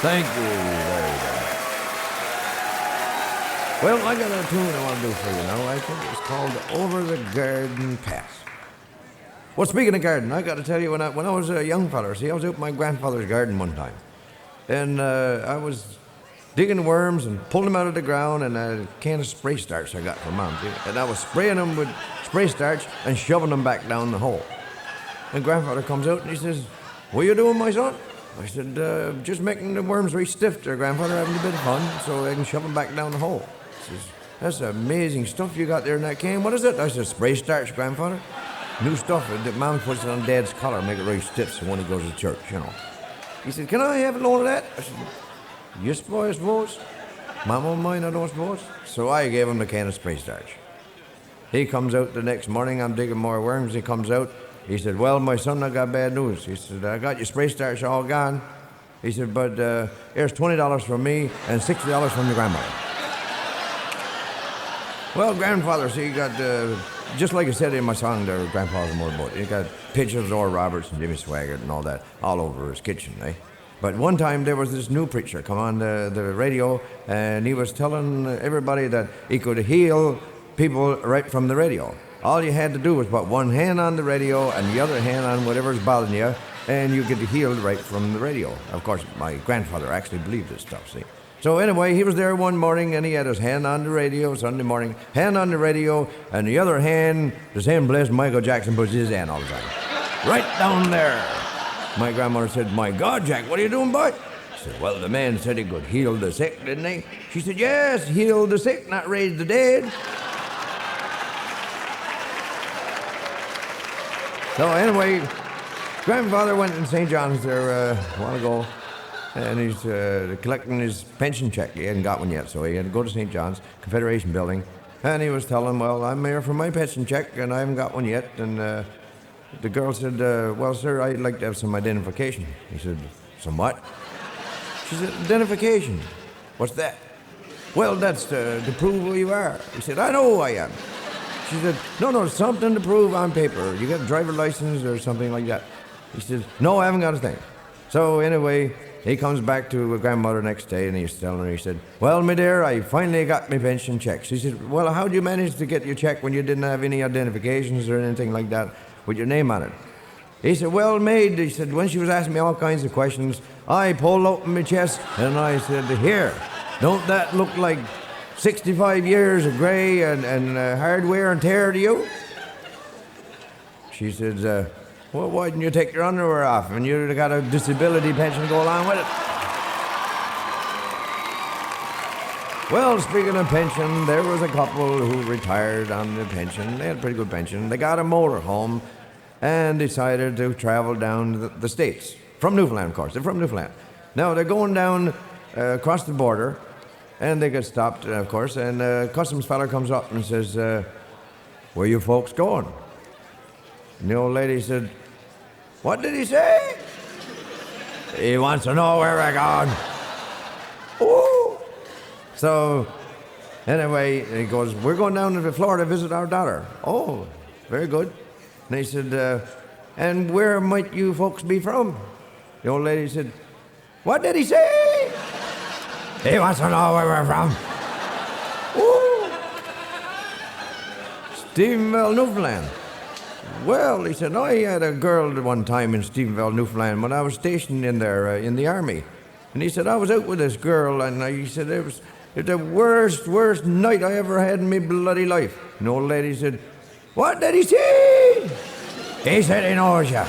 Thank you very much. Well, I got a tune I want to do for you now. I think it's called Over the Garden Path. Well, speaking of garden, I got to tell you, when I was a young feller, see, I was out in my grandfather's garden one time. And I was digging worms and pulling them out of the ground, and a can of spray starch I got from Mom. See? And I was spraying them with spray starch and shoving them back down the hole. And Grandfather comes out and he says, "What are you doing, my son?" I said, "Just making the worms very stiff there, Grandfather, having a bit of fun, so I can shove them back down the hole." He says, "That's amazing stuff you got there in that can. What is it?" I said, "Spray starch, Grandfather. New stuff. Mom puts it on Dad's collar, make it very stiff so when he goes to church, you know." He said, "Can I have a load of that?" I said, "Yes, boy, I suppose. Mom won't mind, I don't suppose." So I gave him a can of spray starch. He comes out the next morning, I'm digging more worms, he comes out. He said, "Well, my son, I got bad news." He said, "I got your spray starch all gone." He said, "But here's $20 from me and $60 from your grandmother." Well, Grandfather, see, he got, just like I said in my song there, Grandpa's More Boat, he got pictures of Orr Roberts and Jimmy Swaggart and all that all over his kitchen, eh? But one time there was this new preacher come on the radio, and he was telling everybody that he could heal people right from the radio. All you had to do was put one hand on the radio and the other hand on whatever's bothering you, and you get healed right from the radio. Of course, my grandfather actually believed this stuff, see. So anyway, he was there one morning, and he had his hand on the radio, Sunday morning, hand on the radio, and the other hand, the same place Michael Jackson puts his hand all the time. Right down there. My grandmother said, "My God, Jack, what are you doing, boy?" I said, "Well, the man said he could heal the sick, didn't he?" She said, "Yes, heal the sick, not raise the dead." So anyway, Grandfather went in St. John's there a while ago, and he's collecting his pension check. He hadn't got one yet, so he had to go to St. John's Confederation Building, and he was telling, "Well, I'm here for my pension check, and I haven't got one yet." And the girl said, "Well, sir, I'd like to have some identification." He said, "Some what?" She said, "Identification." "What's that?" "Well, that's to prove who you are." He said, "I know who I am." She said, No, something to prove on paper. You got a driver license or something like that." He said, "No, I haven't got a thing." So anyway, he comes back to Grandmother next day, and he's telling her, he said, "Well, my dear, I finally got my pension check." She said, "Well, how'd you manage to get your check when you didn't have any identifications or anything like that with your name on it?" He said, "Well, maid," he said, "when she was asking me all kinds of questions, I pulled open my chest, and I said, 'Here, don't that look like 65 years of gray and hard wear and tear to you?'" She said, "Well, why didn't you take your underwear off? And you'd have got a disability pension to go along with it." Well, speaking of pension, there was a couple who retired on the pension. They had a pretty good pension. They got a motor home and decided to travel down the States. From Newfoundland, of course. They're from Newfoundland. Now, they're going down across the border, and they get stopped, of course, and a customs feller comes up and says, "Where you folks going?" And the old lady said, "What did he say?" "He wants to know where we're going." Ooh. So, anyway, he goes, "We're going down to Florida to visit our daughter." "Oh, very good." And he said, "And where might you folks be from?" The old lady said, "What did he say?" "He wants to know where we're from." Ooh. "Stephenville, Newfoundland." "Well," he said, "I had a girl at one time in Stephenville, Newfoundland, when I was stationed in there in the army." And he said, "I was out with this girl, and he said, it was the worst night I ever had in my bloody life." And the old lady said, "What did he say?" "He said he knows you."